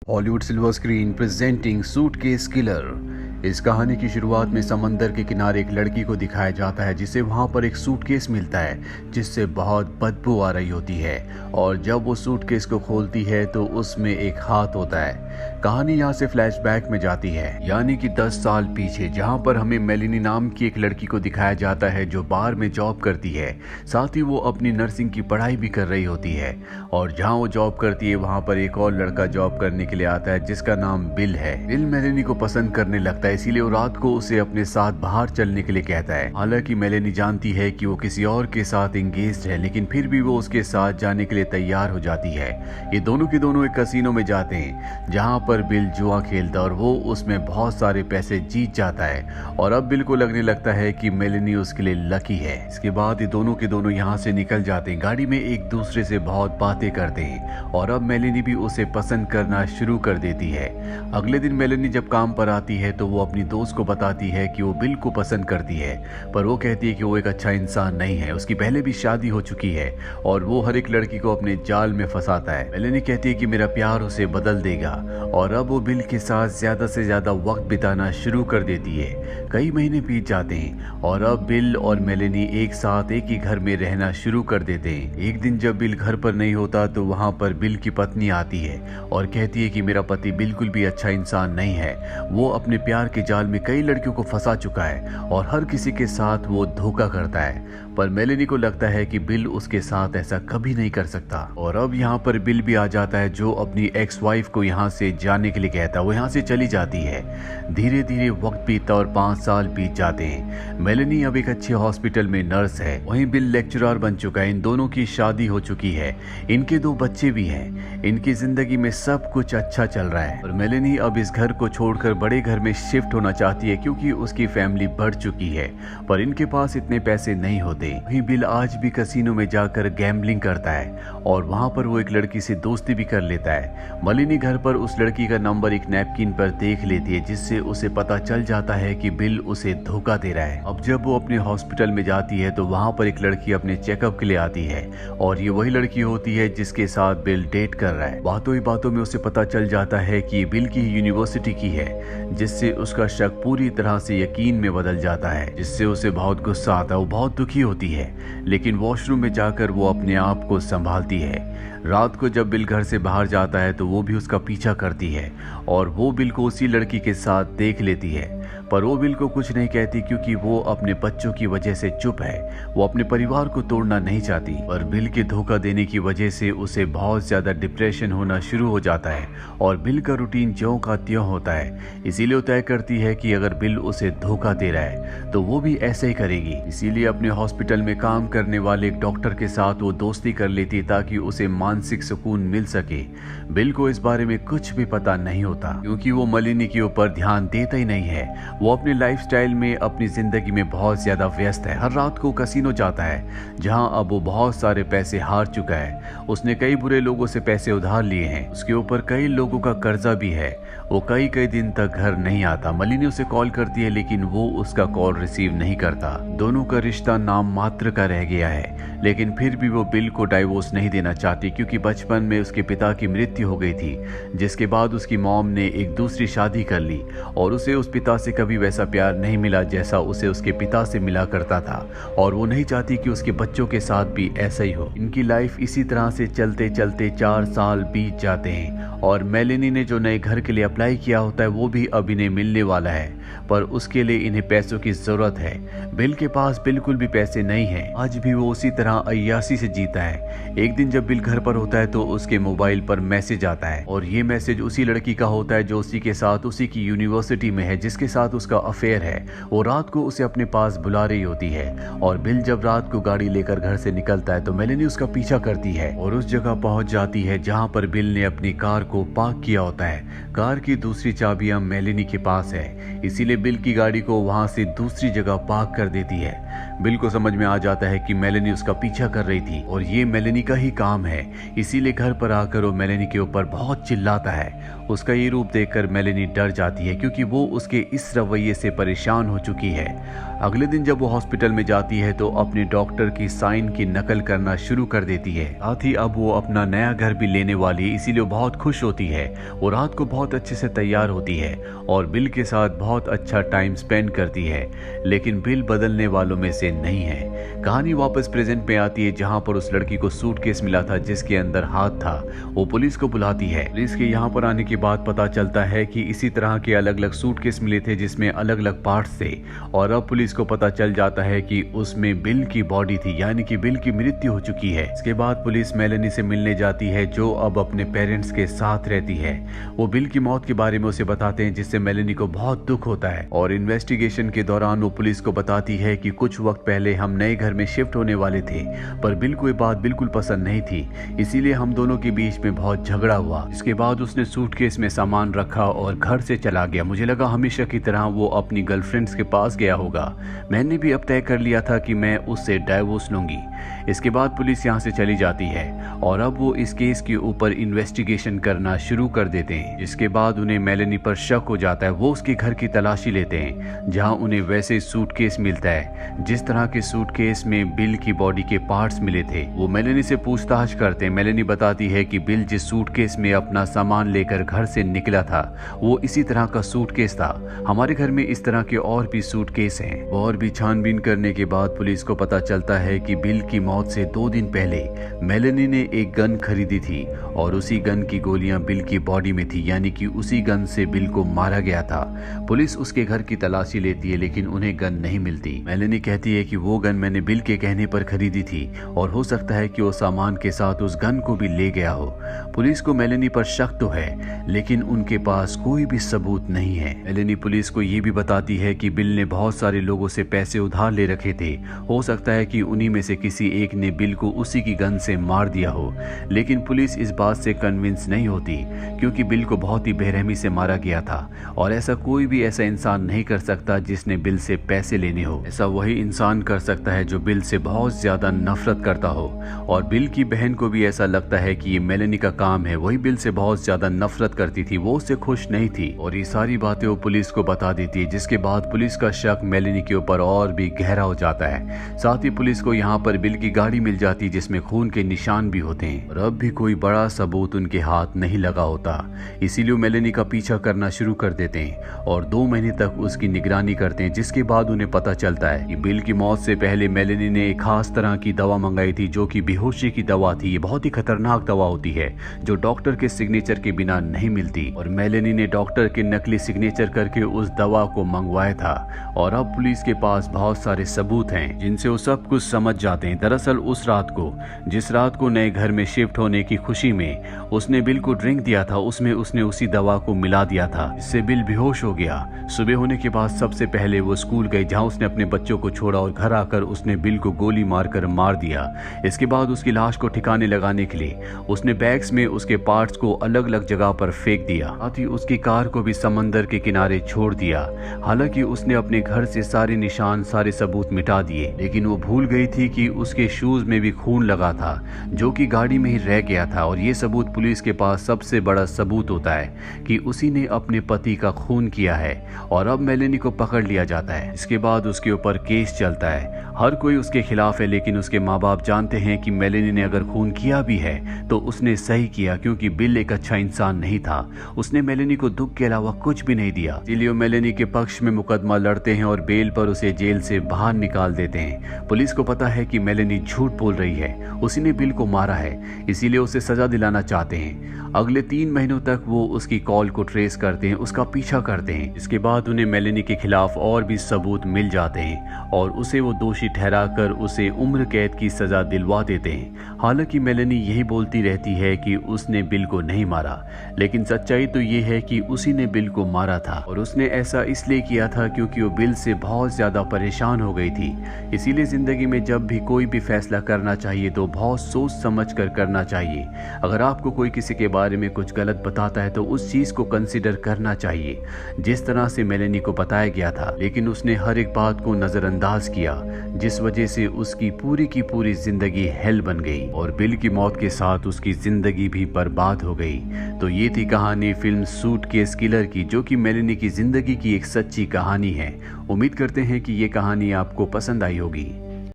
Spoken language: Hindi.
Hollywood silver screen presenting suitcase killer. इस कहानी की शुरुआत में समंदर के किनारे एक लड़की को दिखाया जाता है जिसे वहां पर एक सूटकेस मिलता है जिससे बहुत बदबू आ रही होती है और जब वो सूटकेस को खोलती है तो उसमें एक हाथ होता है। कहानी यहाँ से फ्लैशबैक में जाती है यानी कि 10 साल पीछे, जहाँ पर हमें मेलिनी नाम की एक लड़की को दिखाया जाता है जो बार में जॉब करती है। साथ ही वो अपनी नर्सिंग की पढ़ाई भी कर रही होती है और जहाँ वो जॉब करती है वहाँ पर एक और लड़का जॉब करने के लिए आता है जिसका नाम बिल है। बिल मेलेनी को पसंद करने लगता है, इसीलिए वो रात को उसे अपने साथ बाहर चलने के लिए कहता है। हालांकि मेलेनी जानती है कि वो किसी और के साथ एंगेज्ड है, लेकिन फिर भी वो उसके साथ जाने के लिए तैयार हो जाती है। ये दोनों के दोनों एक कैसीनो में जाते हैं जहाँ पर बिल जुआ खेलता है और वो उसमें बहुत सारे पैसे जीत जाता है और अब बिल को लगने लगता है कि मेलेनी उसके लिए लकी है। इसके बाद ये दोनों के दोनों यहाँ से निकल जाते हैं, गाड़ी में एक दूसरे से बहुत बातें करते हैं और अब मेलेनी भी उसे पसंद करना शुरू कर देती है। अगले दिन मेलेनी जब काम पर आती है तो वो अपनी दोस्त को बताती है कि वो बिल को पसंद करती है, पर वो कहती है कि वो एक अच्छा इंसान नहीं है, उसकी पहले भी शादी हो चुकी है और वो हर एक लड़की को अपने जाल में फंसाता है। मेलेनी कहती है कि मेरा प्यार उसे बदल देगा और अब वो बिल के साथ ज्यादा से ज्यादा वक्त बिताना शुरू कर देती है। कई महीने बीत जाते हैं और अब बिल और मेलेनी एक साथ एक ही घर में रहना शुरू कर देते हैं। एक दिन जब बिल घर पर नहीं होता तो वहाँ पर बिल की पत्नी आती है और कहती है कि मेरा पति बिल्कुल भी अच्छा इंसान नहीं है, वो अपने प्यार के जाल में कई लड़कियों को फंसा चुका है और हर किसी के साथ वो धोखा करता है। पर मेलेनी को लगता है कि बिल उसके साथ ऐसा कभी नहीं कर सकता और अब यहाँ पर बिल भी आ जाता है जो अपनी एक्स वाइफ को यहाँ से जाने के लिए कहता है। वो यहाँ से चली जाती है। धीरे धीरे वक्त बीतता और 5 साल बीत जाते हैं। मेलेनी अब एक अच्छे हॉस्पिटल में नर्स है, वहीं बिल लेक्चरर बन चुका है। इन दोनों की शादी हो चुकी है, इनके 2 बच्चे भी हैं। इनकी जिंदगी में सब कुछ अच्छा चल रहा है और मेलेनी अब इस घर को छोड़कर बड़े घर में शिफ्ट होना चाहती है क्योंकि उसकी फैमिली बढ़ चुकी है, पर इनके पास इतने पैसे नहीं होते। वहीं बिल आज भी कैसीनो में जाकर गैम्बलिंग करता है और वहां पर वो एक लड़की से दोस्ती भी कर लेता है। मेलेनी घर पर उस लड़की का नंबर एक नैपकिन पर देख लेती है जिससे उसे पता चल जाता है कि बिल उसे धोखा दे रहा है। अब जब वो अपने हॉस्पिटल में जाती है तो वहां पर एक लड़की अपने चेकअप के लिए आती है और ये वही लड़की होती है जिसके साथ बिल डेट कर रहा है। बातों ही बातों में उसे पता चल जाता है कि बिल की यूनिवर्सिटी की है, जिससे उसका शक पूरी तरह से यकीन में बदल जाता है, जिससे उसे बहुत गुस्सा आता है। वो बहुत दुखी होती है, लेकिन वॉशरूम में जाकर वो अपने आप को संभालती है। रात को जब बिल घर से बाहर जाता है तो वो भी उसका पीछा करती है और वो बिल को उसी लड़की के साथ देख लेती है, पर वो बिल को कुछ नहीं कहती क्योंकि वो अपने बच्चों की वजह से चुप है। वो अपने परिवार को तोड़ना नहीं चाहती, पर बिल के धोखा देने की वजह से उसे बहुत ज्यादा डिप्रेशन होना शुरू हो जाता है और बिल का रूटीन ज्यों का त्यों होता है। इसीलिए वो तय करती है कि अगर बिल उसे धोखा दे रहा है तो वो भी ऐसे ही करेगी। इसीलिए अपने हॉस्पिटल में काम करने वाले एक डॉक्टर के साथ वो दोस्ती कर लेती ताकि उसे मानसिक सुकून मिल सके। बिल को इस बारे में कुछ भी पता नहीं होता क्योंकि वो मेलेनी के ऊपर ध्यान देता ही नहीं है। वो अपने लाइफस्टाइल में अपनी जिंदगी में बहुत ज्यादा व्यस्त है। हर रात को कैसीनो जाता है जहां अब वो बहुत सारे पैसे हार चुका है। उसने कई बुरे लोगों से पैसे उधार लिए हैं, उसके ऊपर कई लोगों का कर्जा भी है। वो कई दिन तक घर नहीं आता। मेलेनी उसे कॉल करती है लेकिन वो उसका कॉल रिसीव नहीं करता। दोनों का रिश्ता नाम मात्र का रह गया है, लेकिन फिर भी वो बिल को डाइवोर्स नहीं देना चाहती क्योंकि बचपन में उसके पिता की मृत्यु हो गई थी, जिसके बाद उसकी मॉम ने एक दूसरी शादी कर ली और उसे उस पिता से कभी वैसा प्यार नहीं मिला जैसा उसे उसके पिता से मिला करता था और वो नहीं चाहती कि उसके बच्चों के साथ भी ऐसा ही हो। इनकी लाइफ इसी तरह से चलते चलते 4 साल बीत जाते हैं और मेलेनी ने जो नए घर के लिए अप्लाई किया होता है वो भी अब इन्हें मिलने वाला है, पर उसके लिए इन्हें पैसों की जरूरत है। बिल के पास बिल्कुल भी पैसे नहीं है। आज भी वो उसी तरह अय्यासी से जीता है। एक दिन जब बिल घर पर होता है तो उसके मोबाइल पर मैसेज आता है और ये मैसेज उसी लड़की का होता है जो उसी के साथ उसी की यूनिवर्सिटी में है, जिसके साथ उसका अफेयर है। वो रात को उसे अपने पास बुला रही होती है और बिल जब रात को गाड़ी लेकर घर से निकलता है तो मेलेनी उसका पीछा करती है और उस जगह पहुंच जाती है जहां पर बिल ने अपनी कार को पार्क किया होता है। कार की दूसरी चाबियां मेलेनी के पास है, इसीलिए बिल की गाड़ी को वहां से दूसरी जगह पार्क कर देती है। बिल को समझ में आ जाता है कि मेलेनी उसका पीछा कर रही थी और ये मेलेनी का ही काम है, इसीलिए घर पर आकर वो मेलेनी के ऊपर बहुत चिल्लाता है। उसका ये रूप देखकर मेलेनी डर जाती है क्योंकि वो उसके इस रवैये से परेशान हो चुकी है। अगले दिन जब वो हॉस्पिटल में जाती है तो अपने डॉक्टर की साइन की नकल करना शुरू कर देती है। साथ ही अब वो अपना नया घर भी लेने वाली है, इसीलिए वो बहुत खुश होती है। वो रात को बहुत अच्छे से तैयार होती है और बिल के साथ बहुत अच्छा टाइम स्पेंड करती है, लेकिन बिल बदलने वालों में से नहीं है। कहानी वापस प्रेजेंट में आती है जहां पर उस लड़की को सूटकेस मिला था जिसके अंदर हाथ था। वो पुलिस को बुलाती है। पुलिस के यहाँ पर आने के बाद पता चलता है कि इसी तरह के अलग अलग सूटकेस मिले थे जिसमें अलग अलग पार्ट्स थे और अब पुलिस को पता चल जाता है कि उसमें बिल की बॉडी थी, यानी कि बिल की मृत्यु हो चुकी है। इसके बाद पुलिस मेलेनी से मिलने जाती है जो अब अपने पेरेंट्स के साथ रहती है। वो बिल की मौत के बारे में उसे बताते हैं जिससे मेलेनी को बहुत दुख होता है और इन्वेस्टिगेशन के दौरान वो पुलिस को बताती है कि कुछ वक्त पहले हम नए घर में शिफ्ट होने वाले थे, पर बिल को ये बात बिल्कुल पसंद नहीं थी, इसीलिए हम दोनों के बीच में बहुत झगड़ा हुआ। इसके बाद उसने सूटकेस में सामान रखा और घर से चला गया। मुझे लगा हमेशा की तरह वो अपनी गर्लफ्रेंड्स के पास गया होगा। मैंने भी अब तय कर लिया था कि मैं उससे डाइवोर्स लूंगी। इसके बाद पुलिस यहाँ से चली जाती है और अब वो इस केस के ऊपर इन्वेस्टिगेशन करना शुरू कर देते हैं। इसके बाद उन्हें मेलेनी पर शक हो जाता है। वो उसके घर की तलाशी लेते हैं जहाँ उन्हें वैसे सूटकेस मिलता है जिस तरह के सूटकेस में बिल की बॉडी के पार्ट्स मिले थे। वो मेलेनी से पूछताछ करते हैं। मेलेनी बताती है कि बिल जिस सूटकेस में अपना सामान लेकर घर से निकला था वो इसी तरह का सूटकेस था। हमारे घर में इस तरह के और भी सूटकेस हैं। और भी छानबीन करने के बाद पुलिस को पता चलता है कि बिल की मौत से 2 दिन पहले मेलेनी ने एक गन खरीदी थी और उसी गन की गोलियां बिल की बॉडी में थी, यानी कि उसी गन से बिल को मारा गया था। पुलिस उसके घर की तलाशी लेती है लेकिन उन्हें गन नहीं मिलती। मेलेनी कहती है कि वो गन मैंने बिल के कहने पर खरीदी थी और हो सकता है कि वो सामान के साथ उस गन को भी ले गया हो। पुलिस को मेलेनी पर शक तो है लेकिन उनके पास कोई भी सबूत नहीं है। मेलेनी पुलिस को ये भी बताती है कि बिल ने बहुत सारे लोगों से पैसे उधार ले रखे थे। हो सकता है कि उन्हीं में से किसी एक ने बिल को उसी की गन से मार दिया हो, लेकिन पुलिस इस बात से कन्विंस नहीं होती क्योंकि बिल को बहुत ही बेरहमी से मारा गया था और ऐसा कोई भी ऐसा इंसान नहीं कर सकता जिसने बिल से पैसे लेने हो। ऐसा वही इंसान कर सकता है जो बिल से बहुत ज्यादा नफरत करता हो और बिल की बहन को भी ऐसा लगता है कि ये मेलेनी का काम है। वही बिल से बहुत ज्यादा नफरत करती थी, वो उससे खुश नहीं थी और ये सारी बातें वो पुलिस को बता देती है, जिसके बाद पुलिस का शक मेलेनी के ऊपर और भी गहरा हो जाता है। साथ ही पुलिस को यहाँ पर बिल की गाड़ी मिल जाती है जिसमें खून के निशान भी होते हैं और अब भी कोई बड़ा सबूत उनके हाथ नहीं लगा होता, इसीलिए मेलेनी का पीछा करना शुरू कर देते हैं और 2 महीने तक उसकी निगरानी करते हैं। जिसके बाद उन्हें पता चलता है कि बिल की मौत से पहले मेलेनी ने एक खास तरह की दवा मंगाई थी जो कि बेहोशी की दवा थी। ये बहुत ही खतरनाक दवा होती है जो डॉक्टर के सिग्नेचर के बिना नहीं मिलती और मेलेनी ने डॉक्टर के नकली सिग्नेचर करके उस दवा को मंगवाया था और अब पुलिस के पास बहुत सारे सबूत हैं जिनसे वो सब कुछ समझ जाते हैं। दरअसल उस रात को, जिस रात को नए घर में शिफ्ट होने की खुशी में उसने बिल को ड्रिंक दिया था, उसमें उसने उसी दवा को मिला दिया था जिससे बिल बेहोश हो गया। सुबह होने के बाद सबसे पहले वो स्कूल गई जहाँ उसने अपने बच्चों को छोड़ा और घर आकर उसने बिल को गोली मारकर मार दिया। इसके बाद उसकी लाश को ठिकाने लगाने के लिए उसने बैग्स में उसके पार्ट्स को अलग अलग जगह पर फेंक दिया। साथ ही उसकी कार को भी समंदर के किनारे छोड़ दिया। हालांकि उसने अपने घर से सारे निशान, सारे सबूत मिटा दिए, लेकिन वो भूल गई थी कि उसके शूज में भी खून लगा था जो कि गाड़ी में ही रह गया था और ये सबूत पुलिस के पास सबसे बड़ा सबूत होता है कि उसी ने अपने पति का खून किया है और अब मेलेनी को पकड़ लिया जाता है। इसके बाद उसके ऊपर केस चलता है। हर कोई उसके खिलाफ है लेकिन उसके माँ बाप जानते हैं कि मेलेनी ने अगर खून किया भी है तो उसने सही किया क्योंकि बिल एक अच्छा इंसान नहीं था। उसने मेलेनी को दुख के अलावा कुछ भी नहीं दिया। इसलिए मेलेनी के पक्ष में मुकदमा लड़ते हैं और बेल पर उसे जेल से बाहर निकाल देते हैं। पुलिस को पता है कि मेलेनी झूठ बोल रही है, उसी ने बिल को मारा है, इसीलिए उसे सजा दिलाना चाहते हैं। अगले 3 महीनों तक वो उसकी कॉल को ट्रेस करते हैं, उसका पीछा करते हैं। इसके बाद उन्हें मेलेनी के खिलाफ और भी सबूत मिल जाते हैं और उसे वो दोषी ठहराकर उसे उम्र कैद की सजा दिलवा देते हैं। हालांकि मेलेनी यही बोलती रहती है कि उसने बिल को नहीं मारा, लेकिन सच्चाई तो ये है कि उसी ने बिल को मारा था और उसने ऐसा इसलिए किया था क्योंकि वो बिल से बहुत ज्यादा परेशान हो गई थी। इसीलिए जिंदगी में जब भी कोई भी फैसला करना चाहिए तो बहुत सोच समझ कर करना चाहिए। अगर आपको कोई किसी के बारे में कुछ गलत बताता है तो उस चीज को कंसीडर करना चाहिए जिस तरह से मेलेनी को बताया गया था, लेकिन उसने हर एक बात को नजरअंदाज नज़रअंदाज किया, जिस वजह से उसकी पूरी की पूरी जिंदगी हेल बन गई और बिल की मौत के साथ उसकी जिंदगी भी बर्बाद हो गई। तो ये थी कहानी फिल्म सूटकेस किलर की, जो कि मेलेनी की जिंदगी की एक सच्ची कहानी है। उम्मीद करते हैं कि ये कहानी आपको पसंद आई होगी।